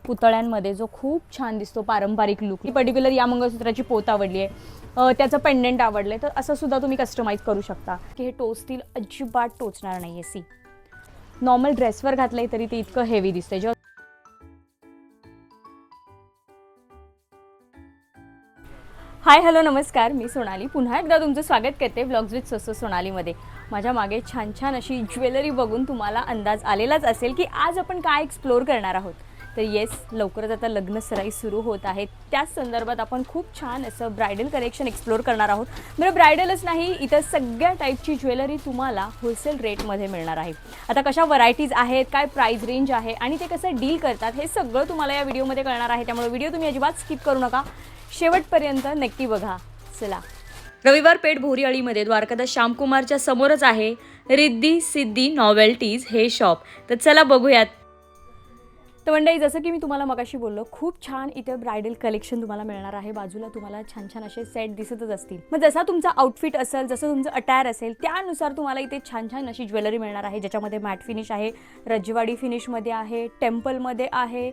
पुतळ्यांमध्ये जो खूप छान दिसतो पारंपरिक लुक. ही पर्टिक्युलर या मंगळसूत्राची पोत आवडली आहे, त्याचं पेंडंट आवडलं तर असं सुद्धा तुम्ही कस्टमाइज करू शकता की हे टोचतील अजिबात टोचणार नाही आहे. सी नॉर्मल ड्रेसवर घातलंय तरी ते इतकं हेवी दिसतंय. जेव्हा हाय हॅलो नमस्कार, मी सोनाली पुन्हा एकदा तुमचं स्वागत करते व्लॉग्स विथ सोसो सोनालीमध्ये. माझ्या मागे छान छान अशी ज्वेलरी बघून तुम्हाला अंदाज आलेलाच असेल की आज आपण काय एक्सप्लोअर करणार आहोत. तर येस, लवकरच आता लग्न सराई सुरू होत आहे. त्याच संदर्भात आपण खूप छान असं ब्रायडल कलेक्शन एक्सप्लोअर करणार आहोत. बरं, ब्रायडलच नाही, इतर सगळ्या टाईपची ज्वेलरी तुम्हाला होलसेल रेटमध्ये मिळणार आहे. आता कशा व्हरायटीज आहेत, काय प्राईस रेंज आहे आणि ते कसं डील करतात हे सगळं तुम्हाला या व्हिडिओमध्ये कळणार आहे. त्यामुळे व्हिडिओ तुम्ही अजिबात स्किप करू नका, शेवटपर्यंत नक्की बघा. चला, रविवार पेठ भोरीअळीमध्ये द्वारकादास श्यामकुमारच्या समोरच आहे रिद्धी सिद्धी नॉवेल्टीज हे शॉप. तर चला बघूयात. तर मंडळी, जसं की मी तुम्हाला मगाशी बोललो, खूप छान इथे ब्रायडल कलेक्शन तुम्हाला मिळणार आहे. बाजूला तुम्हाला छान छान असे सेट दिसतच असतील. मग जसा तुमचा आउटफिट असेल, जसं तुमचं अटायर असेल, त्यानुसार तुम्हाला इथे छान छान अशी ज्वेलरी मिळणार आहे, ज्याच्यामध्ये मॅट फिनिश आहे, रजवाडी फिनिशमध्ये आहे, टेम्पलमध्ये आहे,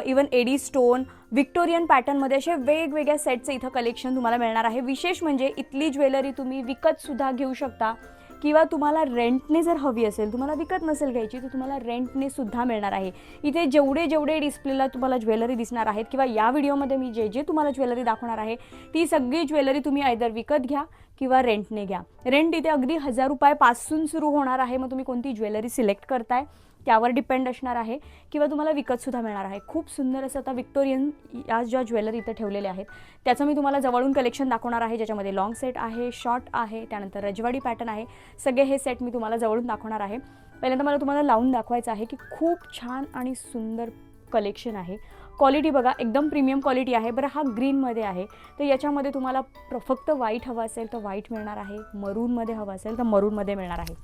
इवन एडी स्टोन, व्हिक्टोरियन पॅटर्नमध्ये असे वेगवेगळ्या सेटचं इथं कलेक्शन तुम्हाला मिळणार आहे. विशेष म्हणजे इथली ज्वेलरी तुम्ही विकतसुद्धा घेऊ शकता किंवा तुम्हाला रेंटने जर हवी असेल, तुम्हाला विकत नसेल घ्यायची तर तुम्हाला रेंटने सुद्धा मिळणार आहे. इथे जेवढे डिस्प्लेला तुम्हाला ज्वेलरी दिसणार आहेत किंवा या व्हिडिओमध्ये मी जे तुम्हाला ज्वेलरी दाखवणार आहे ती सगळी ज्वेलरी तुम्ही आयदर विकत घ्या किंवा रेंटने घ्या. रेंट इथे अगदी 1000 रुपयापासून सुरू होणार आहे. मग तुम्ही कोणती ज्वेलरी सिलेक्ट करताय त्यावर डिपेंड असणार आहे किंवा तुम्हाला विकतसुद्धा मिळणार आहे. खूप सुंदर असं आता व्हिक्टोरियन या ज्या ज्वेलरी इथं ठेवलेल्या आहेत त्याचं मी तुम्हाला जवळून कलेक्शन दाखवणार आहे, ज्याच्यामध्ये लॉंग सेट आहे, शॉर्ट आहे, त्यानंतर रजवाडी पॅटर्न आहे. सगळे हे सेट मी तुम्हाला जवळून दाखवणार आहे. पहिल्यांदा मला तुम्हाला लावून दाखवायचं आहे की खूप छान आणि सुंदर कलेक्शन आहे. क्वालिटी बघा, एकदम प्रीमियम क्वालिटी आहे. बरं, हा ग्रीनमध्ये आहे तर याच्यामध्ये तुम्हाला फक्त व्हाईट हवं असेल तर व्हाईट मिळणार आहे, मरूनमध्ये हवं असेल तर मरूनमध्ये मिळणार आहे.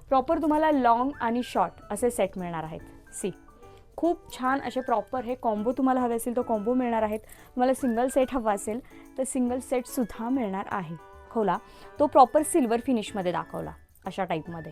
प्रॉपर तुम्हाला लॉंग आणि शॉर्ट असे सेट मिळणार आहेत. सी, खूप छान असे प्रॉपर हे कॉम्बो तुम्हाला हवे असेल तर कॉम्बो मिळणार आहेत. तुम्हाला सिंगल सेट हवा असेल तर सिंगल सेटसुद्धा मिळणार आहे. खोला तो प्रॉपर सिल्वर फिनिशमध्ये दाखवला अशा टाईपमध्ये.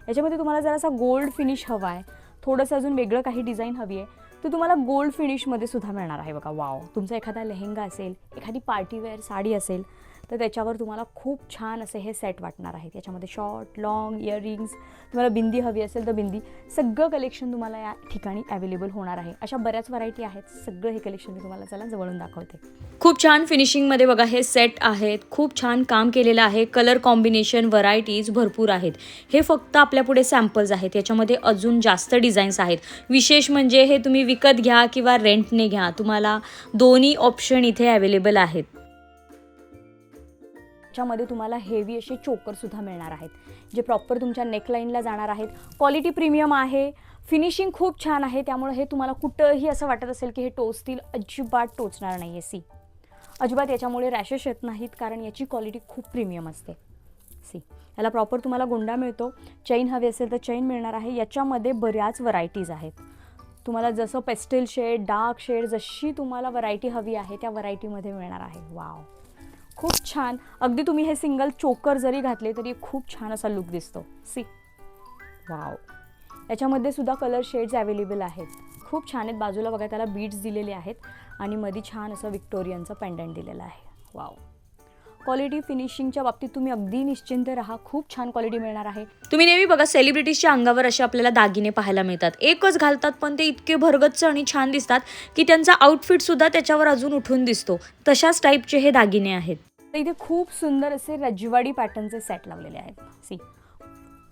याच्यामध्ये तुम्हाला जरासा गोल्ड फिनिश हवा आहे, थोडंसं अजून वेगळं काही डिझाईन हवी आहे तर तुम्हाला गोल्ड फिनिशमध्ये सुद्धा मिळणार आहे. बघा, वाव, तुमचा एखादा लेहेंगा असेल, एखादी पार्टीवेअर साडी असेल तर त्याच्यावर तुम्हाला खूप छान असे हे सेट वाटणार आहेत. याच्यामध्ये शॉर्ट, लॉंग, इयरिंग्स, तुम्हाला बिंदी हवी असेल तर बिंदी, सगळं कलेक्शन तुम्हाला या ठिकाणी अवेलेबल होणार आहे. अशा बऱ्याच व्हरायटी आहेत. सगळं हे कलेक्शन मी तुम्हाला चला जवळून दाखवते. खूप छान फिनिशिंगमध्ये बघा हे सेट आहेत. खूप छान काम केलेलं आहे. कलर कॉम्बिनेशन, व्हरायटीज भरपूर आहेत. हे फक्त आपल्यापुढे सॅम्पल्स आहेत. याच्यामध्ये अजून जास्त डिझाईन्स आहेत. विशेष म्हणजे हे तुम्ही विकत घ्या किंवा रेंटने घ्या, तुम्हाला दोन्ही ऑप्शन इथे अवेलेबल आहेत. त्याच्यामध्ये तुम्हाला हेवी असे चोकरसुद्धा मिळणार आहेत, जे प्रॉपर तुमच्या नेकलाईनला जाणार आहेत. क्वालिटी प्रीमियम आहे, फिनिशिंग खूप छान आहे, त्यामुळे हे तुम्हाला कुठंही असं वाटत असेल की हे टोचतील, अजिबात टोचणार नाही आहे. सी, अजिबात याच्यामुळे रॅशेस येत नाहीत, कारण याची क्वालिटी खूप प्रीमियम असते. सी, याला प्रॉपर तुम्हाला गोंडा मिळतो. चैन हवी असेल तर चैन मिळणार आहे. याच्यामध्ये बऱ्याच व्हरायटीज आहेत. तुम्हाला जसं पेस्टल शेड, डार्क शेड, जशी तुम्हाला व्हरायटी हवी आहे त्या व्हरायटीमध्ये मिळणार आहे. वाव, खूप छान. अगदी तुम्ही हे सिंगल चोकर जरी घातले तरी खूप छान असा लुक दिसतो. सी, वाव, याच्यामध्ये सुद्धा कलर शेड्स अवेलेबल आहेत. खूप छान आहेत. बाजूला बघा त्याला बीड्स दिलेले आहेत आणि मध्ये छान असं व्हिक्टोरियनचं पेंडंट दिलेलं आहे. वाव, क्वालिटी फिनिशिंगच्या बाबतीत तुम्ही अगदी निश्चिंत राहा, खूप छान क्वालिटी मिळणार आहे. तुम्ही नेहमी बघा सेलिब्रिटीजच्या अंगावर असे आपल्याला दागिने पाहायला मिळतात. एकच घालतात पण ते इतके भरगच्च आणि छान दिसतात की त्यांचा आउटफिटसुद्धा त्याच्यावर अजून उठून दिसतो. तशाच टाईपचे हे दागिने आहेत. तर इथे खूप सुंदर असे रजवाडी पॅटर्नचे सेट लावलेले आहेत. सी,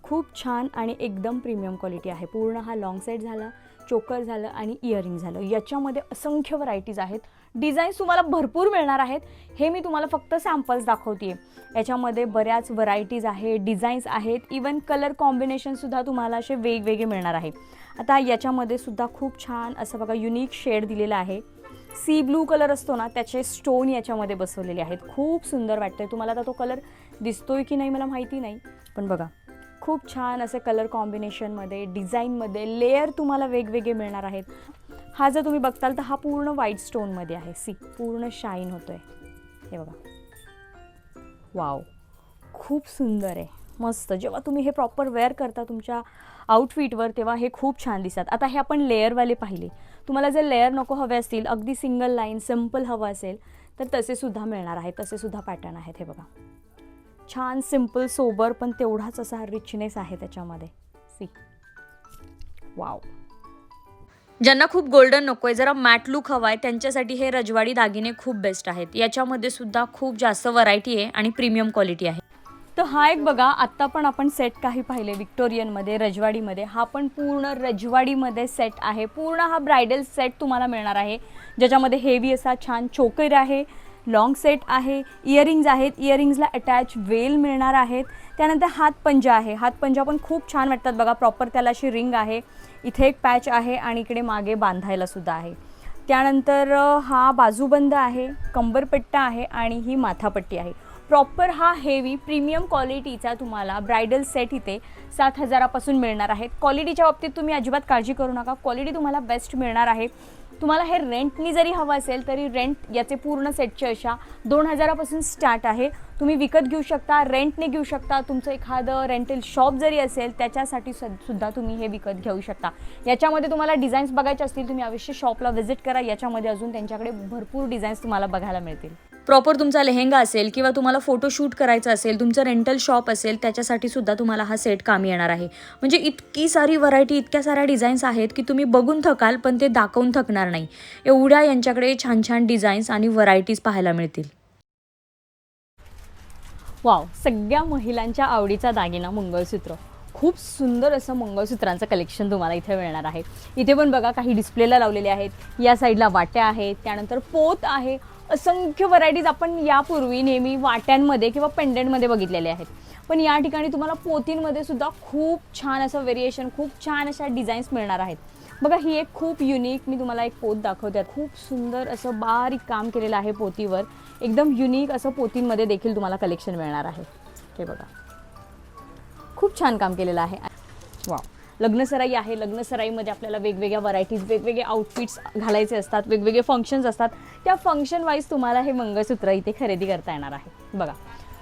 खूप छान आणि एकदम प्रीमियम क्वालिटी आहे. पूर्ण हा लॉंग सेट झाला, चोकर झालं आणि इयरिंग झालं. याच्यामध्ये असंख्य व्हरायटीज आहेत. डिझाईन्स तुम्हाला भरपूर मिळणार आहेत. हे मी तुम्हाला फक्त सॅम्पल्स दाखवते. याच्यामध्ये बऱ्याच व्हरायटीज आहेत, डिझाईन्स आहेत, इवन कलर कॉम्बिनेशनसुद्धा तुम्हाला असे वेगवेगळे मिळणार आहे. आता याच्यामध्ये सुद्धा खूप छान असं बघा युनिक शेड दिलेला आहे. सी ब्लू कलर असतो ना, त्याचे स्टोन याच्यामध्ये बसवलेले आहेत. खूप सुंदर वाटतंय. तुम्हाला आता तो कलर दिसतोय की नाही मला माहिती नाही, पण बघा खूप छान असे कलर कॉम्बिनेशनमध्ये, डिझाईनमध्ये लेयर तुम्हाला वेगवेगळे मिळणार आहेत. हा जर तुम्ही बघताल तर हा पूर्ण व्हाईट स्टोनमध्ये आहे. सी, पूर्ण शाईन होतोय. हे बघा, वाव, खूप सुंदर आहे, मस्त. जेव्हा तुम्ही हे प्रॉपर वेअर करता तुमच्या आउटफिटवर तेव्हा हे खूप छान दिसतात. आता हे आपण लेअरवाले पाहिले. तुम्हाला जर लेअर नको हवे असतील, अगदी सिंगल लाईन सिंपल हवं असेल तर तसे सुद्धा मिळणार आहेत. तसे सुद्धा पॅटर्न आहेत. हे बघा, छान सिंपल सोबर पण तेवढाच असा रिचनेस आहे त्याच्यामध्ये. See, wow. ज्यांना खूप गोल्डन नको आहे, जरा मॅट लुक हवा आहे, त्यांच्यासाठी हे रजवाडी दागिने खूप बेस्ट आहेत. याच्यामध्ये सुद्धा खूप जास्त व्हरायटी आहे आणि प्रीमियम क्वालिटी आहे. तर हा एक बघा, आत्ता पण आपण सेट काही पाहिले विक्टोरियनमध्ये, रजवाडीमध्ये. हा पण पूर्ण रजवाडीमध्ये सेट आहे. पूर्ण हा ब्रायडल सेट तुम्हाला मिळणार आहे, ज्याच्यामध्ये हेवी असा छान चोकर आहे, लॉंग सेट आहे, इयरिंग्ज आहेत, इयरिंग्जला अटॅच वेल मिळणार आहेत. त्यानंतर हातपंजा आहे. हातपंजा पण खूप छान वाटतात बघा. प्रॉपर त्याला अशी रिंग आहे, इथे एक पॅच आहे आणि इकडे मागे बांधायला सुद्धा आहे. त्यानंतर हा बाजूबंद आहे, कंबरपट्टा आहे आणि ही माथापट्टी आहे. प्रॉपर हा हेवी प्रीमियम क्वालिटीचा तुम्हाला ब्रायडल सेट इथे 7,000पासून मिळणार आहेत. क्वालिटीच्या बाबतीत तुम्ही अजिबात काळजी करू नका, क्वालिटी तुम्हाला बेस्ट मिळणार आहे. तुम्हाला हे रेंटनी जरी हवं असेल तरी रेंट याचे पूर्ण सेटचे अशा 2,000पासून स्टार्ट आहे. तुम्ही विकत घेऊ शकता, रेंटने घेऊ शकता. तुमचं एखादं रेंटल शॉप जरी असेल त्याच्यासाठी सुद्धा तुम्ही हे विकत घेऊ शकता. याच्यामध्ये तुम्हाला डिझाईन्स बघायचे असतील, तुम्ही अवश्य शॉपला व्हिजिट करा. याच्यामध्ये अजून त्यांच्याकडे भरपूर डिझाईन्स तुम्हाला बघायला मिळतील. प्रॉपर तुमचा लेहेंगा असेल किंवा तुम्हाला फोटोशूट करायचं असेल, तुमचं रेंटल शॉप असेल, त्याच्यासाठी सुद्धा तुम्हाला हा सेट कामी येणार आहे. म्हणजे इतकी सारी व्हरायटी, इतक्या साऱ्या डिझाईन्स आहेत की तुम्ही बघून थकाल पण ते दाखवून थकणार नाही. एवढ्या यांच्याकडे छान छान डिझाईन्स आणि व्हरायटीज पाहायला मिळतील. वाव, सगळ्या महिलांच्या आवडीचा दागिना मंगळसूत्र. खूप सुंदर असं मंगळसूत्रांचं कलेक्शन तुम्हाला इथे मिळणार आहे. इथे पण बघा काही डिस्प्लेला लावलेले आहेत. या साईडला वाट्या आहेत, त्यानंतर पोत आहे. असंख्य व्हरायटीज आपण यापूर्वी नेहमी वाट्यांमध्ये किंवा पेंडेंटमध्ये बघितलेले आहेत, पण या ठिकाणी तुम्हाला पोतींमध्ये सुद्धा खूप छान असं व्हेरिएशन, खूप छान अशा डिझाईन्स मिळणार आहेत. बघा, ही एक खूप युनिक, मी तुम्हाला एक पोत दाखवते. खूप सुंदर असं बारीक काम केलेलं आहे पोतीवर. एकदम युनिक असं पोतींमध्ये देखील तुम्हाला कलेक्शन मिळणार आहे. हे बघा, खूप छान काम केलेलं आहे. वाव, लग्नसराई आहे. लग्नसराईमध्ये आपल्याला वेगवेगळ्या व्हरायटीज, वेगवेगळे आउटफिट्स घालायचे असतात, वेगवेगळे फंक्शन्स असतात. त्या फंक्शन वाईज तुम्हाला हे मंगळसूत्र इथे खरेदी करता येणार आहे. बघा,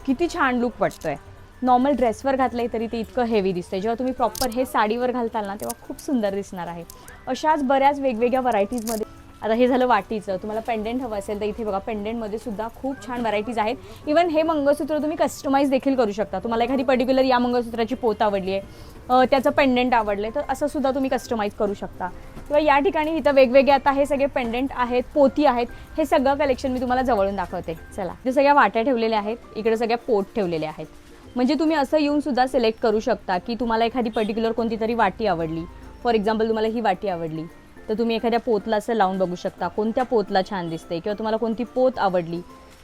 किती छान लुक वाटतोय. नॉर्मल ड्रेसवर घातलंय तरी ते इतकं हेवी दिसतंय. जेव्हा तुम्ही प्रॉपर हे साडीवर घालताल ना, तेव्हा खूप सुंदर दिसणार आहे. अशाच बऱ्याच वेगवेगळ्या व्हरायटीजमध्ये. आता हे झालं वाटीचं. तुम्हाला पेंडेंट हवं असेल तर इथे बघा, पेंडेंटमध्ये सुद्धा खूप छान व्हरायटीज आहेत. इवन हे मंगळसूत्र तुम्ही कस्टमाइज देखील करू शकता. तुम्हाला एखादी पर्टिक्युलर या मंगळसूत्राची पोत आवडली आहे, त्याचं पेंडेंट आवडलं तर असं सुद्धा तुम्ही कस्टमाइज करू शकता. किंवा या ठिकाणी इथं वेगवेगळे आता हे सगळे पेंडेंट आहेत, पोती आहेत. हे सगळं कलेक्शन मी तुम्हाला जवळून दाखवते. चला, जे सगळ्या वाट्या ठेवलेल्या आहेत, इकडे सगळ्या पोत ठेवलेल्या आहेत. म्हणजे तुम्ही असं येऊन सुद्धा सिलेक्ट करू शकता की तुम्हाला एखादी पर्टिक्युलर कोणती तरी वाटी आवडली. फॉर एक्झाम्पल, तुम्हाला ही वाटी आवडली तर तुम्ही एखाद्या पोतला असं लावून बघू शकता, कोणत्या पोतला छान दिसते. किंवा तुम्हाला कोणती पोत आवडली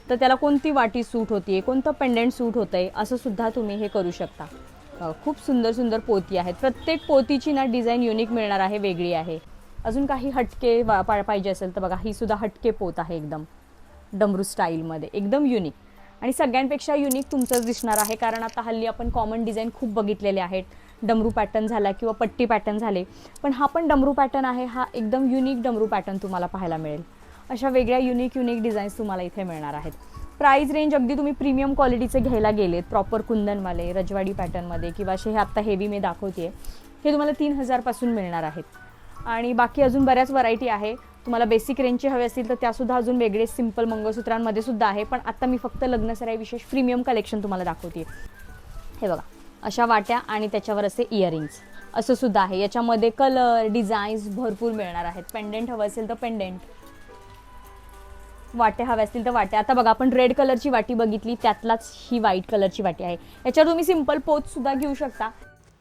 तर त्याला कोणती वाटी सूट होतीये, कोणतं पेंडेंट सूट होतंय, असं सुद्धा तुम्ही हे करू शकता. खूप सुंदर सुंदर पोती आहेत. प्रत्येक पोतीची ना डिझाईन युनिक मिळणार आहे, वेगळी आहे. अजून काही हटके पाहिजे असेल तर बघा, ही सुद्धा हटके पोत आहे, एकदम डमरू स्टाईलमध्ये, एकदम युनिक. आणि सगळ्यांपेक्षा युनिक तुमचंच दिसणार आहे, कारण आता हल्ली आपण कॉमन डिझाईन खूप बघितलेले आहेत. डमरू पॅटर्न झाला किंवा पट्टी पॅटर्न झाले, पण हा पण डमरू पॅटर्न आहे. हा एकदम युनिक डमरू पॅटर्न तुम्हाला पाहायला मिळेल. अशा वेगळ्या युनिक डिझाईन्स तुम्हाला इथे मिळणार आहेत. प्राइस रेंज अगदी तुम्ही प्रीमियम क्वालिटीचे घ्यायला गेलेत, प्रॉपर कुंदनवाले रजवाडी पॅटर्नमध्ये किंवा असे हे आत्ता हेवी मी दाखवते, हे तुम्हाला 3,000पासून मिळणार आहेत. आणि बाकी अजून बऱ्याच व्हरायटी आहे. तुम्हाला बेसिक रेंजचे हवे असतील तर त्यासुद्धा अजून वेगळे सिंपल मंगळसूत्रांमध्ये सुद्धा आहे. पण आता मी फक्त लग्नसराई विशेष प्रीमियम कलेक्शन तुम्हाला दाखवते. हे बघा, अशा वाट्या आणि त्याच्यावर असे इयरिंग्स असं सुद्धा आहे. याच्यामध्ये कलर डिझाईन्स भरपूर मिळणार आहेत. पेंडेंट हवं असेल तर पेंडेंट, वाट्या हव्या असतील तर वाट्या. आता बघा, आपण रेड कलरची वाटी बघितली, त्यातलाच ही व्हाईट कलरची वाटी आहे. याच्यावर तुम्ही सिंपल पोत सुद्धा घेऊ शकता.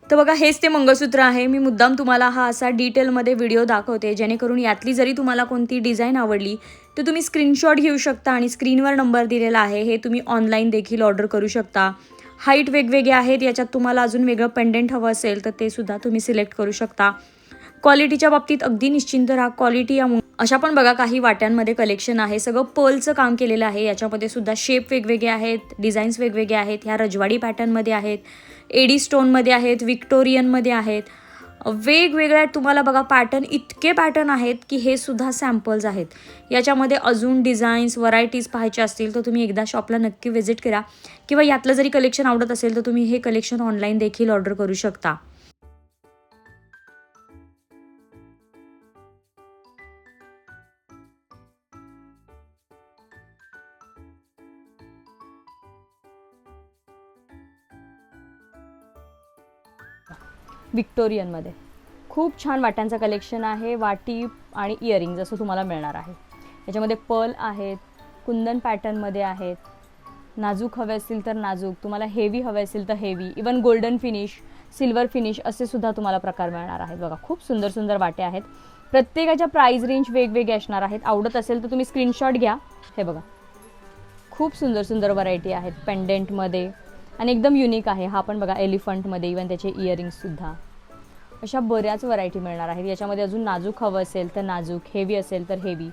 तर बघा, हेच ते मंगळसूत्र आहे. मी मुद्दाम तुम्हाला हा असा डिटेलमध्ये व्हिडिओ दाखवते, जेणेकरून यातली जरी तुम्हाला कोणती डिझाईन आवडली तर तुम्ही स्क्रीनशॉट घेऊ शकता आणि स्क्रीनवर नंबर दिलेला आहे, हे तुम्ही ऑनलाईन देखील ऑर्डर करू शकता. हाईट वेगवेगळे आहेत. याच्यात तुम्हाला अजून वेगळं पेंडेंट हवं असेल तर ते सुद्धा तुम्ही सिलेक्ट करू शकता. क्वालिटीच्या बाबतीत अगदी निश्चिंत राहा. क्वालिटी अशा पण बघा काही वाट्यांमध्ये कलेक्शन आहे. सगळं पर्लचं काम केलेलं आहे. याच्यामध्ये सुद्धा शेप वेगवेगळे आहेत, डिझाईन्स वेगवेगळे आहेत. ह्या रजवाडी पॅटर्नमध्ये आहेत, एडी स्टोनमध्ये आहेत, विक्टोरियनमध्ये आहेत. वेगवेगळ्या तुम्हाला बघा पॅटर्न, इतके पॅटर्न आहेत की हे सुद्धा सॅम्पल्स आहेत. याच्यामध्ये अजून डिझाईन्स व्हरायटीज पाहायचे असतील तर तुम्ही एकदा शॉपला नक्की व्हिजिट करा. किंवा यातलं जरी कलेक्शन आवडत असेल तर तुम्ही हे कलेक्शन ऑनलाईन देखील ऑर्डर करू शकता. विक्टोरियनमध्ये खूप छान वाट्यांचं कलेक्शन आहे. वाटी आणि इयरिंग जसं तुम्हाला मिळणार आहे. याच्यामध्ये पर्ल आहेत, कुंदन पॅटर्नमध्ये आहेत. नाजूक हवे असतील तर नाजूक, तुम्हाला हेवी हवे असेल तर heavy, even golden finish, silver finish असे सुद्धा तुम्हाला प्रकार मिळणार आहेत. बघा खूप सुंदर सुंदर वाटे आहेत. प्रत्येकाच्या प्राइस रेंज वेगवेगळे असणार आहेत. आवडत असेल तर तुम्ही स्क्रीनशॉट घ्या. हे बघा खूप सुंदर सुंदर व्हरायटी आहेत पेंडेंटमध्ये आणि एकदम युनिक आहे. हा पण बघा एलिफंटमध्ये, इवन त्याचे इयरिंग्ससुद्धा. अशा बऱ्याच व्हरायटी मिळणार आहेत. याच्यामध्ये अजून नाजूक हवं असेल तर नाजूक, हेवी असेल तर हेवी,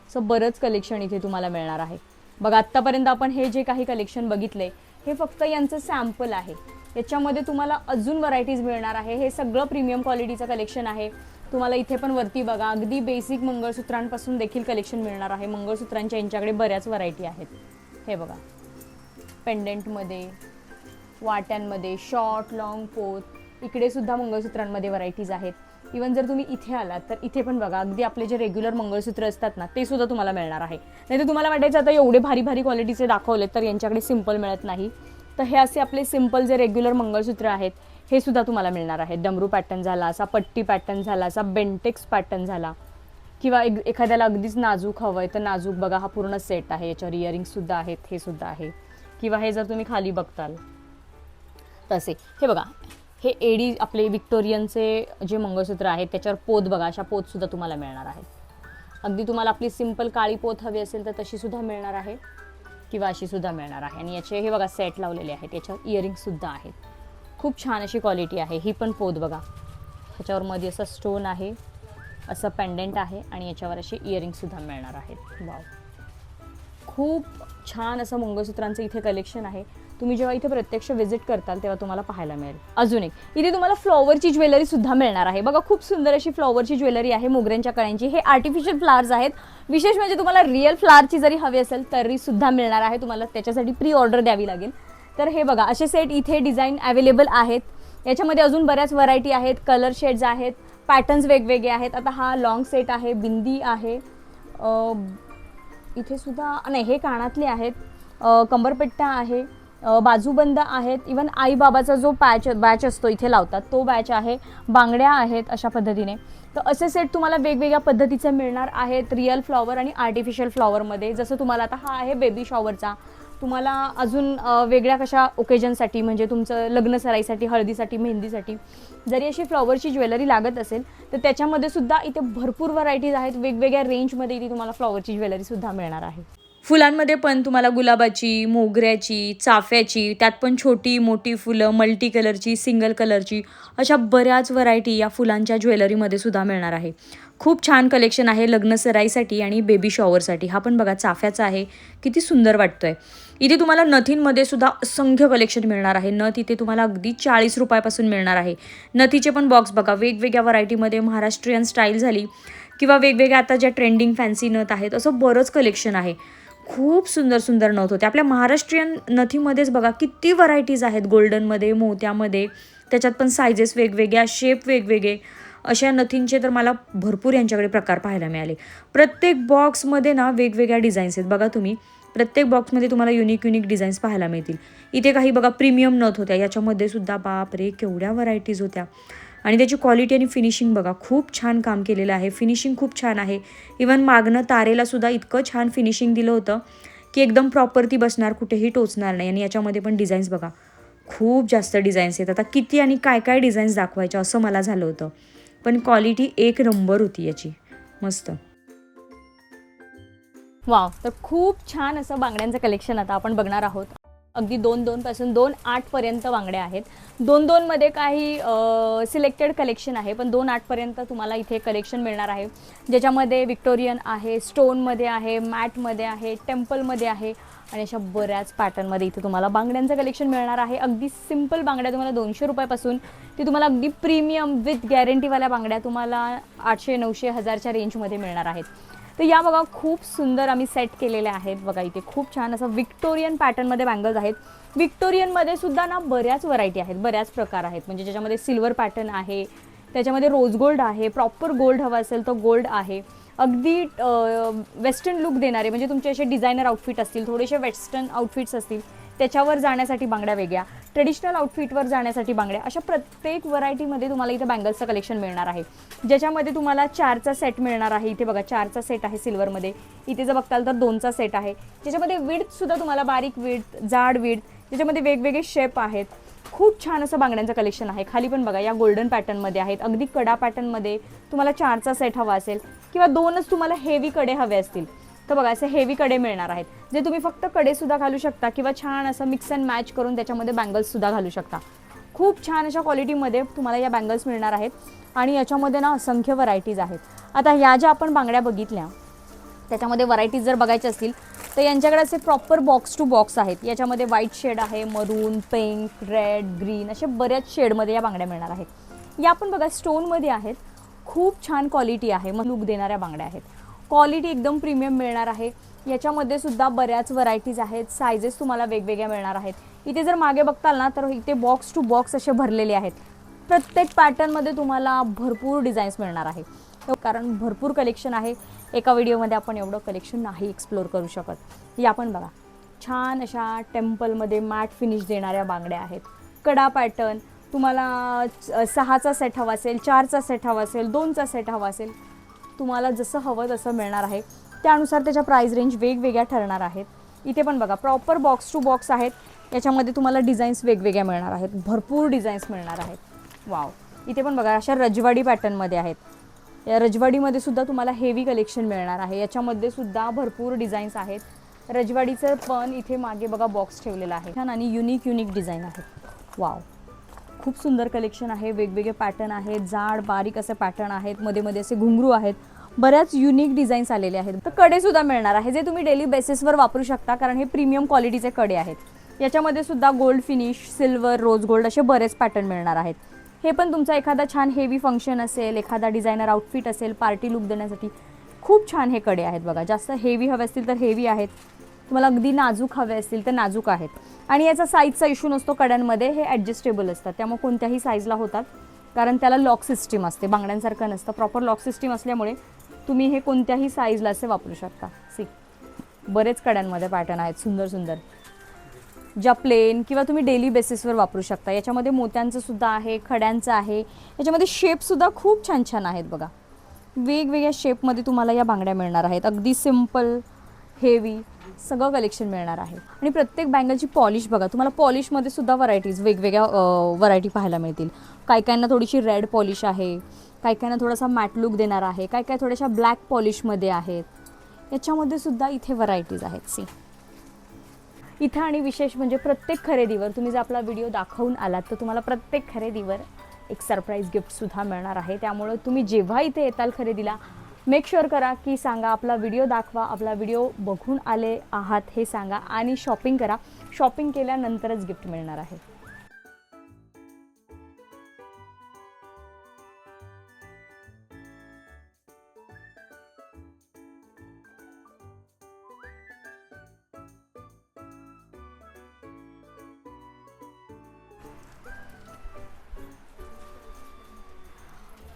असं बरंच कलेक्शन इथे तुम्हाला मिळणार आहे. बघा आत्तापर्यंत आपण हे जे काही कलेक्शन बघितले हे फक्त यांचं सॅम्पल आहे. याच्यामध्ये तुम्हाला अजून व्हरायटीज मिळणार आहे. हे सगळं प्रीमियम क्वालिटीचं कलेक्शन आहे. तुम्हाला इथे पण वरती बघा अगदी बेसिक मंगळसूत्रांपासून देखील कलेक्शन मिळणार आहे. मंगळसूत्रांच्या यांच्याकडे बऱ्याच व्हरायटी आहेत. हे बघा पेंडेंटमध्ये, वाट्यांमध्ये, शॉर्ट लॉंग पोत, इकडे सुद्धा मंगळसूत्रांमध्ये व्हरायटीज आहेत. इवन जर तुम्ही इथे आलात तर इथे पण बघा अगदी आपले जे रेग्युलर मंगळसूत्र असतात ना ते सुद्धा तुम्हाला मिळणार आहे. नाही तर तुम्हाला वाटायचं आता एवढे भारी भारी क्वालिटीचे दाखवले तर यांच्याकडे सिम्पल मिळत नाही. तर हे असे आपले सिम्पल जे रेग्युलर मंगळसूत्र आहेत हे सुद्धा तुम्हाला मिळणार आहेत. डमरू पॅटर्न झाला, असा पट्टी पॅटर्न झाला, असा बेंटेक्स पॅटर्न झाला, किंवा एखाद्याला अगदीच नाजूक हवं आहे तर नाजूक बघा हा पूर्ण सेट आहे. याच्यावर इयरिंग्ससुद्धा आहेत, हे सुद्धा आहे. किंवा हे जर तुम्ही खाली बघताल तसे हे बघा हे एडी आपले विक्टोरियनचे जे मंगळसूत्र आहेत त्याच्यावर पोत बघा, अशा पोतसुद्धा तुम्हाला मिळणार आहेत. अगदी तुम्हाला आपली सिंपल काळी पोत हवी असेल तर तशीसुद्धा मिळणार आहे किंवा अशीसुद्धा मिळणार आहे. आणि याचे हे बघा सेट लावलेले आहेत, याच्यावर इयरिंग्ससुद्धा आहेत. खूप छान अशी क्वालिटी आहे. ही पण पोत बघा, ह्याच्यावर मध्ये असं स्टोन आहे, असं पेंडेंट आहे आणि याच्यावर असे इयरिंग्ससुद्धा मिळणार आहेत. वाव, खूप छान असं मंगळसूत्रांचं इथे कलेक्शन आहे. तुम्ही जेव्हा इथे प्रत्यक्ष व्हिजिट करताल तेव्हा तुम्हाला पाहायला मिळेल. अजून एक इथे तुम्हाला फ्लॉवरची ज्वेलरी सुद्धा मिळणार आहे. बघा खूप सुंदर अशी फ्लॉवरची ज्वेलरी आहे मोगऱ्यांच्या कळ्यांची. हे आर्टिफिशियल फ्लावर्स आहेत. विशेष म्हणजे तुम्हाला रिअल फ्लावरची जरी हवी असेल तरी सुद्धा मिळणार आहे. तुम्हाला त्याच्यासाठी प्री ऑर्डर द्यावी लागेल. तर हे बघा असे सेट इथे डिझाईन अवेलेबल आहेत. याच्यामध्ये अजून बऱ्याच व्हरायटी आहेत, कलर शेड्स आहेत, पॅटर्न्स वेगवेगळे आहेत. आता हा लॉंग सेट आहे, बिंदी आहे, इथे सुद्धा नाही हे कानातले आहेत, कंबरपट्टा आहे, बाजूबंद आहेत, इवन आईबाबाचा जो बॅच असतो इथे लावतात तो बॅच आहे, बांगड्या आहेत अशा पद्धतीने. तर असे सेट तुम्हाला वेगवेगळ्या पद्धतीचे मिळणार आहेत, रिअल फ्लॉवर आणि आर्टिफिशियल फ्लॉवरमध्ये. जसं तुम्हाला आता हा आहे बेबी शॉवरचा, तुम्हाला अजून वेगळ्या कशा ओकेजनसाठी म्हणजे तुमचं लग्न सराईसाठी, हळदीसाठी, मेहंदीसाठी जरी अशी फ्लॉवरची ज्वेलरी लागत असेल तर त्याच्यामध्ये सुद्धा इथे भरपूर व्हरायटीज आहेत. वेगवेगळ्या रेंजमध्ये इथे तुम्हाला फ्लॉवरची ज्वेलरी सुद्धा मिळणार आहे. फुलांमध्ये पण तुम्हाला गुलाबाची, मोगऱ्याची, चाफ्याची, त्यात पण छोटी मोठी फुलं, मल्टी कलरची, सिंगल कलरची, अशा बऱ्याच व्हरायटी या फुलांच्या ज्वेलरीमध्ये सुद्धा मिळणार आहे. खूप छान कलेक्शन आहे लग्न सराईसाठी आणि बेबी शॉवरसाठी. हा पण बघा चाफ्याचा आहे, किती सुंदर वाटतोय. इथे तुम्हाला नथींमध्ये सुद्धा असंख्य कलेक्शन मिळणार आहे. नथ इथे तुम्हाला अगदी 40 रुपयापासून मिळणार आहे. नथीचे पण बॉक्स बघा वेगवेगळ्या व्हरायटीमध्ये, महाराष्ट्रीयन स्टाईल झाली किंवा वेगवेगळ्या आता ज्या ट्रेंडिंग फॅन्सी नथ आहेत, असं बरंच कलेक्शन आहे. खूप सुंदर सुंदर नथ होते. आपल्या महाराष्ट्रीयन नथीमध्येच बघा किती व्हरायटीज आहेत, गोल्डनमध्ये, मोत्यामध्ये, त्याच्यात पण सायझेस वेगवेगळ्या, शेप वेगवेगळे. अशा नथींचे तर मला भरपूर यांच्याकडे प्रकार पाहायला मिळाले. प्रत्येक बॉक्समध्ये ना वेगवेगळ्या डिझाईन्स आहेत. बघा तुम्ही प्रत्येक बॉक्समध्ये तुम्हाला युनिक डिझाईन्स पाहायला मिळतील. इथे काही बघा प्रीमियम नथ होत्या, याच्यामध्ये सुद्धा बापरे केवढ्या व्हरायटीज होत्या. आणि त्याची क्वालिटी आणि फिनिशिंग बघा, खूप छान काम केलेलं आहे. फिनिशिंग खूप छान आहे. इवन मागणं तारेला सुद्धा इतकं छान फिनिशिंग दिलं होतं की एकदम प्रॉपर ती बसणार, कुठेही टोचणार नाही. आणि याच्यामध्ये पण डिझाईन्स बघा, खूप जास्त डिझाईन्स आहेत. आता किती आणि काय डिझाईन्स दाखवायच्या असं मला झालं होतं, पण क्वालिटी एक नंबर होती याची, मस्त. वाव, तर खूप छान असं बांगड्यांचं कलेक्शन आता आपण बघणार आहोत. अगदी 2-2 पासून 2-8 पर्यंत बांगड्या आहेत. 2-2 मध्ये काही सिलेक्टेड कलेक्शन आहे, पण 2-8 पर्यंत तुम्हाला इथे कलेक्शन मिळणार आहे, ज्याच्यामध्ये विक्टोरियन आहे, स्टोनमध्ये आहे, मॅटमध्ये आहे, टेम्पलमध्ये आहे आणि अशा बऱ्याच पॅटर्नमध्ये इथे तुम्हाला बांगड्यांचं कलेक्शन मिळणार आहे. अगदी सिंपल बांगड्या तुम्हाला 200 रुपयापासून ती तुम्हाला अगदी प्रीमियम विथ गॅरंटीवाल्या बांगड्या तुम्हाला 800, 900, 1000च्या रेंजमध्ये मिळणार आहेत. तर या बघा खूप सुंदर आम्ही सेट केलेले आहेत. बघा इथे खूप छान असं विक्टोरियन पॅटर्नमध्ये बँगल्स आहेत. विक्टोरियनमध्ये सुद्धा ना बऱ्याच व्हरायटी आहेत, बऱ्याच प्रकार आहेत. म्हणजे ज्याच्यामध्ये सिल्वर पॅटर्न आहे, त्याच्यामध्ये रोज गोल्ड आहे, प्रॉपर गोल्ड हवा असेल तर गोल्ड आहे, अगदी वेस्टर्न लुक देणारे म्हणजे तुमचे असे डिझायनर आउटफिट असतील, थोडेसे वेस्टर्न आउटफिट्स असतील त्याच्यावर जाण्यासाठी बांगड्या वेगळ्या, ट्रेडिशनल आउटफिटवर जाण्यासाठी बांगड्या, अशा प्रत्येक व्हरायटीमध्ये तुम्हाला इथे बँगल्सचं कलेक्शन मिळणार आहे, ज्याच्यामध्ये तुम्हाला 4चा सेट मिळणार आहे. इथे बघा 4चा सेट आहे सिल्वरमध्ये. इथे जर बघताल तर 2चा सेट आहे, ज्याच्यामध्ये विड्थसुद्धा तुम्हाला बारीक विड्थ, जाड विड्थ, ज्याच्यामध्ये वेगवेगळे शेप आहेत. खूप छान असं बांगड्यांचं कलेक्शन आहे. खाली पण बघा या गोल्डन पॅटर्नमध्ये आहेत, अगदी कडा पॅटर्नमध्ये. तुम्हाला 4चा सेट हवा असेल किंवा 2च तुम्हाला हेवी कडे हवे असतील तर बघा असे हेवी कडे मिळणार आहेत, जे तुम्ही फक्त कडेसुद्धा घालू शकता किंवा छान असं मिक्स अँड मॅच करून त्याच्यामध्ये बँगल्ससुद्धा घालू शकता. खूप छान अशा क्वालिटीमध्ये तुम्हाला या बँगल्स मिळणार आहेत आणि याच्यामध्ये ना असंख्य व्हरायटीज आहेत. आता या ज्या आपण बांगड्या बघितल्या त्याच्यामध्ये व्हरायटीज जर बघायचे असतील तर यांच्याकडे असे प्रॉपर बॉक्स टू बॉक्स आहेत. याच्यामध्ये व्हाईट शेड आहे, मरून, पिंक, रेड, ग्रीन असे बऱ्याच शेडमध्ये या बांगड्या मिळणार आहेत. या पण बघा स्टोनमध्ये आहेत. खूप छान क्वालिटी आहे, मग लुक देणाऱ्या बांगड्या आहेत. क्वालिटी एकदम प्रीमियम मिळणार आहे. याच्यामध्ये सुद्धा बऱ्याच व्हरायटीज आहेत, सायझेस तुम्हाला वेगवेगळ्या मिळणार आहेत. इथे जर मागे बघताल ना तर इथे बॉक्स टू बॉक्स असे भरलेले आहेत. प्रत्येक पॅटर्नमध्ये तुम्हाला भरपूर डिझाईन्स मिळणार आहे, कारण भरपूर कलेक्शन आहे. एका व्हिडिओमध्ये आपण एवढं कलेक्शन नाही एक्सप्लोर करू शकत. या पण बघा छान अशा टेम्पलमध्ये मॅट फिनिश देणाऱ्या बांगड्या आहेत. कडा पॅटर्न तुम्हाला 6चा सेट हवा असेल, 4चा सेट हवा असेल, 2चा सेट हवा असेल, तुम्हाला जसं हवं तसं मिळणार आहे. त्यानुसार त्याच्या प्राईस रेंज वेगवेगळ्या ठरणार आहेत. इथे पण बघा प्रॉपर बॉक्स टू बॉक्स आहेत. याच्यामध्ये तुम्हाला डिझाईन्स वेगवेगळ्या मिळणार आहेत, भरपूर डिझाईन्स मिळणार आहेत. वाव, इथे पण बघा अशा रजवाडी पॅटर्नमध्ये आहेत. या रजवाडीमध्ये सुद्धा तुम्हाला हेवी कलेक्शन मिळणार आहे. याच्यामध्ये सुद्धा भरपूर डिझाईन्स आहेत. रजवाडीचं पण इथे मागे बघा बॉक्स ठेवलेला आहे छान आणि युनिक डिझाईन आहेत. वाव, खूप सुंदर कलेक्शन आहे. वेगवेगळे पॅटर्न आहेत, जाड बारीक असे पॅटर्न आहेत, मध्ये मध्ये असे घुंगरू आहेत. बऱ्याच युनिक डिझाईन्स आलेले आहेत. तर कडे सुद्धा मिळणार आहे, जे तुम्ही डेली बेसिसवर वापरू शकता, कारण हे प्रीमियम क्वालिटीचे कडे आहेत. याच्यामध्ये सुद्धा gold finish, silver, rose gold असे बरेच पॅटर्न मिळणार आहेत. हे पण तुमचा एखादा छान हेवी फंक्शन असेल, एखादा डिझायनर आउटफिट असेल, पार्टी लुक देण्यासाठी खूप छान हे कडे आहेत. बघा जास्त हेवी हवे असतील तर हेवी आहेत, तुम्हाला अगदी नाजूक हवे असतील तर नाजूक आहेत. आणि याचा साईजचा इश्यू नसतो कड्यांमध्ये, हे ॲडजस्टेबल असतात, त्यामुळे कोणत्याही साईजला होतात, कारण त्याला लॉक सिस्टीम असते. बांगड्यांसारखं नसतं, प्रॉपर लॉक सिस्टीम असल्यामुळे तुम्ही हे कोणत्याही साईजला असे वापरू शकता. सी, बरेच कड्यांमध्ये पॅटर्न आहेत सुंदर सुंदर, ज्या प्लेन किंवा तुम्ही डेली बेसिसवर वापरू शकता. याच्यामध्ये मोत्यांचं सुद्धा आहे, खड्यांचं आहे. याच्यामध्ये शेपसुद्धा खूप छान छान आहेत. बघा वेगवेगळ्या शेपमध्ये तुम्हाला या बांगड्या मिळणार आहेत. अगदी सिम्पल, हेवी सगळं कलेक्शन मिळणार आहे. आणि प्रत्येक बँगलची पॉलिश बघा, तुम्हाला पॉलिशमध्ये सुद्धा व्हरायटीज वेगवेगळ्या व्हरायटी पाहायला मिळतील. काही काहींना थोडीशी रेड पॉलिश आहे, काही काहींना थोडासा मॅट लुक देणार आहे, काही काही थोड्याशा ब्लॅक पॉलिशमध्ये आहेत. याच्यामध्ये सुद्धा इथे व्हरायटीज आहेत. सी, इथं आणि विशेष म्हणजे प्रत्येक खरेदीवर तुम्ही जर आपला व्हिडिओ दाखवून आलात तर तुम्हाला प्रत्येक खरेदीवर एक सरप्राईज गिफ्टसुद्धा मिळणार आहे. त्यामुळं तुम्ही जेव्हा इथे येताल खरेदीला, मेक शुअर करा की सांगा, आपला व्हिडिओ दाखवा, आपला व्हिडिओ बघून आले आहात हे सांगा आणि शॉपिंग करा. शॉपिंग केल्यानंतरच गिफ्ट मिळणार आहे.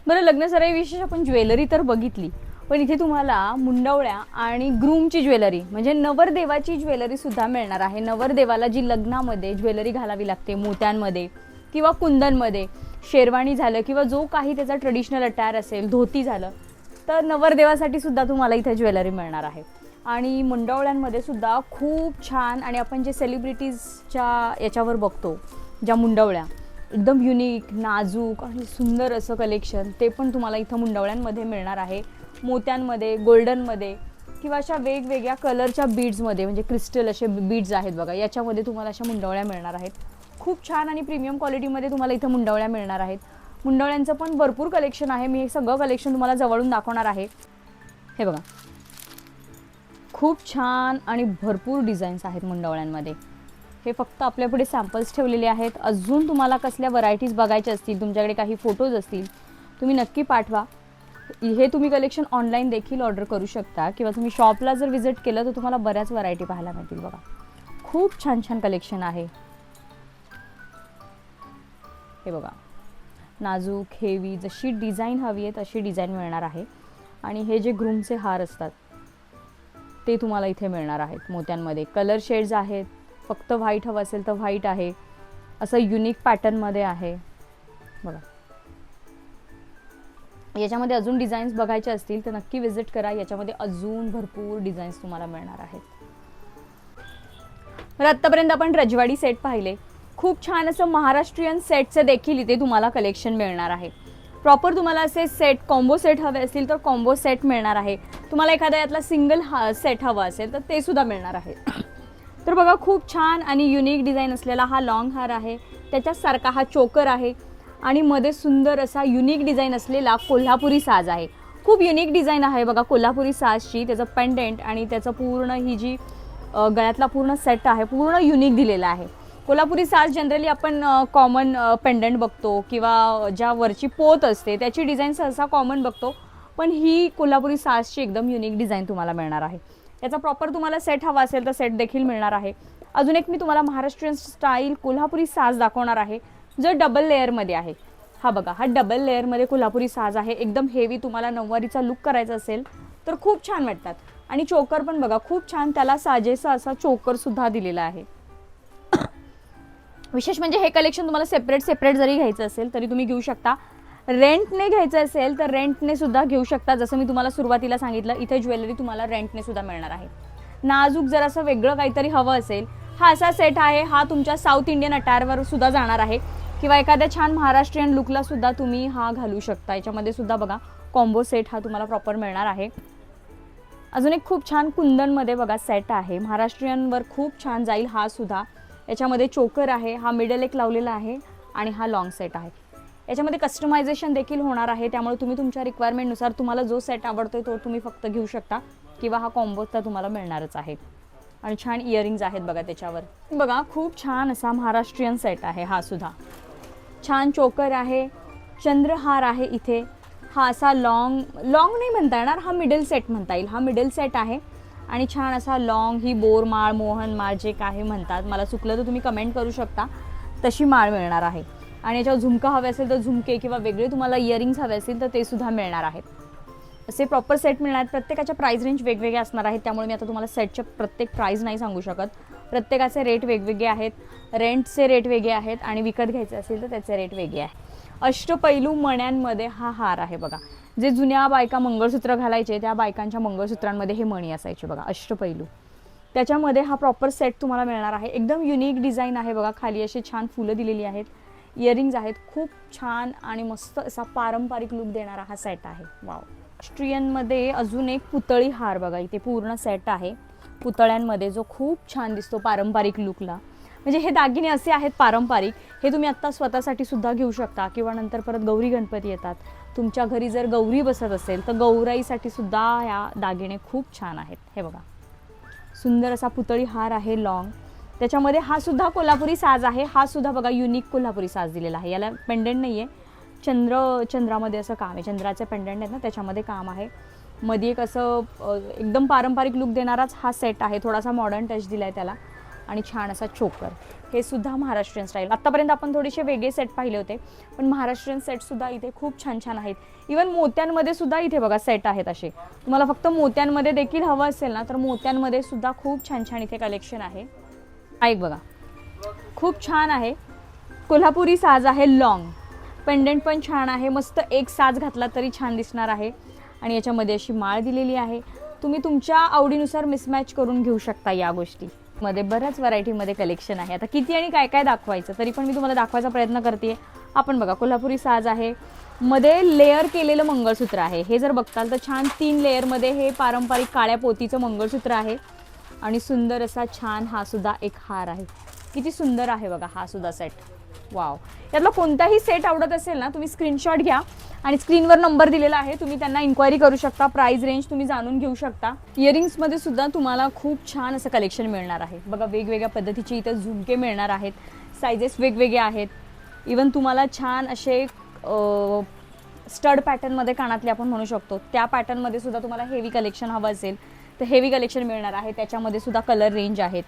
बरं, लग्नसराई विशेष आपण ज्वेलरी तर बघितली, पण इथे तुम्हाला मुंडवळ्या आणि ग्रूमची ज्वेलरी म्हणजे नवरदेवाची ज्वेलरी सुद्धा मिळणार आहे. नवरदेवाला जी लग्नामध्ये ज्वेलरी घालावी लागते, मोत्यांमध्ये किंवा कुंदनमध्ये, शेरवाणी झालं किंवा जो काही त्याचा ट्रेडिशनल अटायर असेल, धोती झालं, तर नवरदेवासाठी सुद्धा तुम्हाला इथे ज्वेलरी मिळणार आहे. आणि मुंडवळ्यांमध्ये सुद्धा खूप छान, आणि आपण जे सेलिब्रिटीजच्या याच्यावर बघतो ज्या मुंडवळ्या, एकदम युनिक, नाजूक आणि सुंदर असं कलेक्शन, ते पण तुम्हाला इथं मुंडवळ्यांमध्ये मिळणार आहे. मोत्यांमध्ये, गोल्डनमध्ये किंवा अशा वेगवेगळ्या कलरच्या बीड्समध्ये, म्हणजे क्रिस्टल असे बीड्स आहेत बघा, याच्यामध्ये तुम्हाला अशा मुंडवळ्या मिळणार आहेत. खूप छान आणि प्रीमियम क्वालिटीमध्ये तुम्हाला इथं मुंडवळ्या मिळणार आहेत. मुंडवळ्यांचं पण भरपूर कलेक्शन आहे. मी हे सगळं कलेक्शन तुम्हाला जवळून दाखवणार आहे. हे बघा, खूप छान आणि भरपूर डिझाईन्स आहेत मुंडवळ्यांमध्ये. हे फक्त आपल्यापुढे सॅम्पल्स ठेवलेले आहेत. अजून तुम्हाला कसल्या व्हरायटीज बघायच्या असतील, तुमच्याकडे काही फोटोज असतील, तुम्ही नक्की पाठवा. हे तुम्ही कलेक्शन ऑनलाईन देखील ऑर्डर करू शकता किंवा तुम्ही शॉपला जर व्हिजिट केलं तर तुम्हाला बऱ्याच व्हरायटी पाहायला मिळतील. बघा, खूप छान छान कलेक्शन आहे. हे बघा, नाजूक, हेवी, जशी डिझाईन हवी आहे तशी डिझाईन मिळणार आहे. आणि हे जे ग्रूमचे हार असतात ते तुम्हाला इथे मिळणार आहेत मोत्यांमध्ये. कलर शेड्स आहेत, फक्त व्हाईट हवं असेल तर व्हाईट आहे, असं युनिक पॅटर्नमध्ये आहे बघा. याच्यामध्ये अजून डिझाईन्स बघायचे असतील तर नक्की विजिट करा. याच्यामध्ये अजून भरपूर डिझाईन्स तुम्हाला मिळणार आहेत. तर आत्तापर्यंत आपण रजवाडी सेट पाहिले. खूप छान असं महाराष्ट्रीयन सेटचं देखील इथे तुम्हाला कलेक्शन मिळणार आहे. प्रॉपर तुम्हाला असे सेट कॉम्बो सेट हवे असतील तर कॉम्बो सेट मिळणार आहे. तुम्हाला एखादा यातला सिंगल सेट हवा असेल तर ते सुद्धा मिळणार आहे. तर बघा खूप छान आणि युनिक डिझाईन असलेला हा लॉंग हार आहे. त्याच्यासारखा हा चोकर आहे आणि मध्ये सुंदर असा युनिक डिझाईन असलेला कोल्हापुरी साज आहे. खूप युनिक डिझाईन आहे बघा कोल्हापुरी साजची. त्याचं पेंडेंट आणि त्याचं पूर्ण ही जी गळ्यातला पूर्ण सेट आहे पूर्ण युनिक दिलेला आहे. कोल्हापुरी साज जनरली आपण कॉमन पेंडंट बघतो किंवा ज्या वरची पोत असते त्याची डिझाईन सहसा कॉमन बघतो, पण ही कोल्हापुरी साजची एकदम युनिक डिझाईन तुम्हाला मिळणार आहे. याचा प्रॉपर तुम्हाला सेट हवा असेल तर सेट देखील मिळणार आहे. अजून एक मी तुम्हाला महाराष्ट्रीयन स्टाईल कोल्हापुरी साज दाखवणार आहे जो डबल लेअरमध्ये आहे. हा बघा, हा डबल लेअरमध्ये कोल्हापुरी साज आहे. एकदम हेवी तुम्हाला नऊवारीचा लुक करायचा असेल तर खूप छान वाटतात. आणि चोकर पण बघा खूप छान त्याला साजेसा असा चोकर सुद्धा दिलेला आहे. विशेष म्हणजे हे कलेक्शन तुम्हाला सेपरेट जरी घ्यायचं असेल तरी तुम्ही घेऊ शकता. रेंटने घ्यायचं असेल तर रेंटने सुद्धा घेऊ शकता. जसं मी तुम्हाला सुरुवातीला सांगितलं, इथे ज्वेलरी तुम्हाला रेंटने सुद्धा मिळणार आहे. नाजूक जर असं वेगळं काहीतरी हवं असेल, हा असा सेट आहे. हा तुमच्या साऊथ इंडियन अटायरवर सुद्धा जाणार आहे किंवा एखाद्या छान महाराष्ट्रीयन लुकला सुद्धा तुम्ही हा घालू शकता. याच्यामध्ये सुद्धा बघा कॉम्बो सेट हा तुम्हाला प्रॉपर मिळणार आहे. अजून एक खूप छान कुंदनमध्ये बघा सेट आहे. महाराष्ट्रीयनवर खूप छान जाईल हा सुद्धा. याच्यामध्ये चोकर आहे, हा मिडल एक लावलेला आहे आणि हा लॉंग सेट आहे. याच्यामध्ये कस्टमायझेशन देखील होणार आहे, त्यामुळे तुम्ही तुमच्या रिक्वायरमेंटनुसार तुम्हाला जो सेट आवडतोय तो तुम्ही फक्त घेऊ शकता किंवा हा कॉम्बो तर तुम्हाला मिळणारच आहे. आणि छान इयरिंग्स आहेत बघा त्याच्यावर. बघा खूप छान असा महाराष्ट्रीयन सेट आहे हा सुद्धा. छान चोकर आहे, चंद्रहार आहे इथे. हा असा लॉंग नाही म्हणता येणार, हा मिडल सेट म्हणता येईल. हा मिडल सेट आहे आणि छान असा लॉंग ही बोरमाळ मोहन माळ जे काही म्हणतात, मला चुकलं तर तुम्ही कमेंट करू शकता, तशी माळ मिळणार आहे. आणि याच्यावर झुमका हवे असेल तर झुमके किंवा वेगळे तुम्हाला इयरिंग्स हवे असतील तर ते सुद्धा मिळणार आहेत. असे प्रॉपर सेट मिळणार आहेत. प्रत्येकाच्या प्राईस रेंज वेगवेगळे असणार आहेत, त्यामुळे मी आता तुम्हाला सेटच्या प्रत्येक प्राईस नाही सांगू शकत. प्रत्येकाचे रेट वेगवेगळे आहेत, रेंटचे रेट वेगळे आहेत आणि विकत घ्यायचे असेल तर त्याचे रेट वेगळे आहे. अष्टपैलू मण्यांमध्ये हा हार आहे बघा. जे जुन्या बायका मंगळसूत्र घालायचे त्या बायकांच्या मंगळसूत्रांमध्ये हे मणी असायचे बघा, अष्टपैलू. त्याच्यामध्ये हा प्रॉपर सेट तुम्हाला मिळणार आहे. एकदम युनिक डिझाईन आहे बघा. खाली अशी छान फुलं दिलेली आहेत, इयरिंग्ज आहेत. खूप छान आणि मस्त असा पारंपरिक लुक देणारा हा सेट आहे. वाव. राष्ट्रीयनमध्ये अजून एक पुतळी हार बघा. इथे पूर्ण सेट आहे पुतळ्यांमध्ये, जो खूप छान दिसतो पारंपरिक लुकला. म्हणजे हे दागिने असे आहेत पारंपरिक, हे तुम्ही आत्ता स्वतःसाठी सुद्धा घेऊ शकता किंवा नंतर परत गौरी गणपती येतात, तुमच्या घरी जर गौरी बसत असेल तर गौराईसाठी सुद्धा ह्या दागिने खूप छान आहेत. हे बघा सुंदर असा पुतळी हार आहे लॉंग. त्याच्यामध्ये हा सुद्धा कोल्हापुरी साज आहे. हा सुद्धा बघा युनिक कोल्हापुरी साज दिलेला आहे. याला पेंडंट नाही आहे, चंद्रामध्ये असं काम आहे. चंद्राचे पेंडंट आहेत ना त्याच्यामध्ये काम आहे. मध्ये एक असं एकदम पारंपरिक लुक देणाराच हा सेट आहे. थोडासा मॉडर्न टच दिला आहे त्याला आणि छान असा चोकर. हे सुद्धा महाराष्ट्रीयन स्टाईल. आत्तापर्यंत आपण थोडेसे वेगळे सेट पाहिले होते, पण महाराष्ट्रीयन सेटसुद्धा इथे खूप छान छान आहेत. इवन मोत्यांमध्ये सुद्धा इथे बघा सेट आहेत असे. तुम्हाला फक्त मोत्यांमध्ये देखील हवं असेल ना तर मोत्यांमध्ये सुद्धा खूप छान छान इथे कलेक्शन आहे. ऐक बघा खूप छान आहे. कोल्हापुरी साज आहे लॉंग. पेंडंट पण छान आहे. मस्त एक साज घातला तरी छान दिसणार आहे. आणि याच्यामध्ये अशी माळ दिलेली आहे. तुम्ही तुमच्या आवडीनुसार मिसमॅच करून घेऊ शकता. या गोष्टी मध्ये बऱ्याच व्हरायटीमध्ये कलेक्शन आहे. आता किती आणि काय काय दाखवायचं, तरी पण मी तुम्हाला दाखवायचा प्रयत्न करते. आपण बघा कोल्हापुरी साज आहे, मध्ये लेअर केलेलं मंगळसूत्र आहे. हे जर बघताल तर छान 3 लेअरमध्ये हे पारंपरिक काळ्या पोतीचं मंगळसूत्र आहे आणि सुंदर असा छान हा सुद्धा एक हार आहे. किती सुंदर आहे बघा हा सुद्धा सेट. वाव. यातला कोणताही सेट आवडत असेल ना तुम्ही स्क्रीनशॉट घ्या आणि स्क्रीनवर नंबर दिलेला आहे, तुम्ही त्यांना इन्क्वायरी करू शकता. प्राइस रेंज तुम्ही जाणून घेऊ शकता. इयरिंग्समध्ये सुद्धा तुम्हाला खूप छान असं कलेक्शन मिळणार आहे बघा. वेगवेगळ्या पद्धतीचे इथे झुमके मिळणार आहेत. सायझेस वेगवेगळे आहेत. इवन तुम्हाला छान असे स्टड पॅटर्नमध्ये कानातले आपण म्हणू शकतो, त्या पॅटर्नमध्ये सुद्धा तुम्हाला हेवी कलेक्शन हवं असेल तर हेवी कलेक्शन मिळणार आहे. त्याच्यामध्ये सुद्धा कलर रेंज आहेत.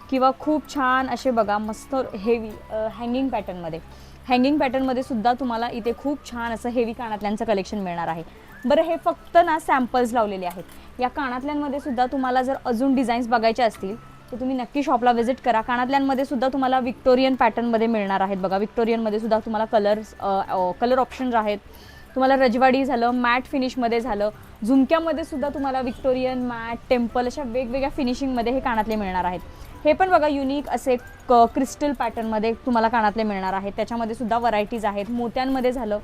किंवा खूप छान असे बघा मस्त हेवी हँगिंग पॅटर्नमध्ये सुद्धा तुम्हाला इथे खूप छान असं हेवी कानातल्यांचं कलेक्शन मिळणार आहे. बरं हे फक्त ना सॅम्पल्स लावलेले आहेत. या कानातल्यांमध्ये सुद्धा तुम्हाला जर अजून डिझाईन्स बघायचे असतील तर तुम्ही नक्की शॉपला व्हिजिट करा. कानातल्यांमध्ये सुद्धा तुम्हाला विक्टोरियन पॅटर्नमध्ये मिळणार आहेत बघा. विक्टोरियनमध्ये सुद्धा तुम्हाला कलर ऑप्शन्स आहेत. तुम्हाला रजवाडी झालं, मॅट फिनिशमध्ये झालं, झुमक्यामध्ये सुद्धा तुम्हाला विक्टोरियन, मॅट, टेम्पल अशा वेगवेगळ्या फिनिशिंगमध्ये हे कानातले मिळणार आहेत. हे पण बघा युनिक असे क्रिस्टल पॅटर्नमध्ये तुम्हाला कानातले मिळणार आहेत. त्याच्यामध्ये सुद्धा व्हरायटीज आहेत. मोत्यांमध्ये झालं,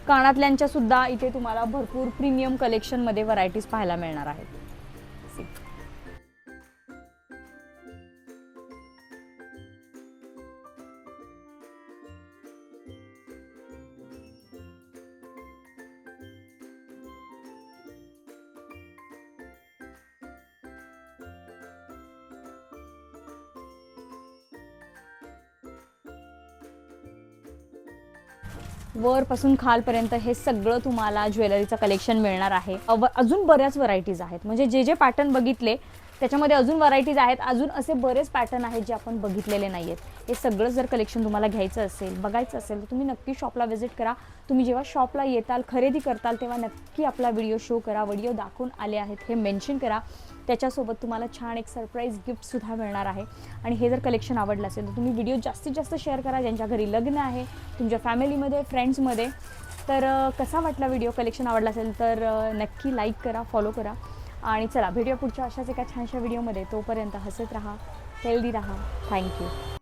कानातल्यांच्या सुद्धा इथे तुम्हाला भरपूर प्रीमियम कलेक्शनमध्ये व्हरायटीज पाहायला मिळणार आहेत. वरपासून खालपर्यंत हे सगळं तुम्हाला ज्वेलरीचं कलेक्शन मिळणार आहे. अजून बऱ्याच व्हरायटीज आहेत. म्हणजे जे पॅटर्न बघितले त्याच्यामध्ये अजून व्हरायटीज आहेत. अजून असे बरेच पॅटर्न आहेत जे आपण बघितलेले नाही आहेत. हे सगळं जर कलेक्शन तुम्हाला घ्यायचं असेल, बघायचं असेल तर तुम्ही नक्की शॉपला व्हिजिट करा. तुम्ही जेव्हा शॉपला येताल, खरेदी करताल, तेव्हा नक्की आपला व्हिडिओ शो करा. व्हिडिओ दाखवून आले आहेत हे मेन्शन करा. त्याच्यासोबत तुम्हाला छान एक सरप्राईज गिफ्टसुद्धा मिळणार आहे. आणि हे जर कलेक्शन आवडलं असेल तर तुम्ही व्हिडिओ जास्तीत जास्त शेअर करा. ज्यांच्या घरी लग्न आहे, तुमच्या फॅमिलीमध्ये, फ्रेंड्समध्ये. तर कसा वाटला व्हिडिओ? कलेक्शन आवडला असेल तर नक्की लाईक करा, फॉलो करा. आणि चला भेटूया पुढच्या अशाच एका छानशा व्हिडिओमध्ये. तोपर्यंत हसत राहा, हेल्दी राहा. थँक्यू.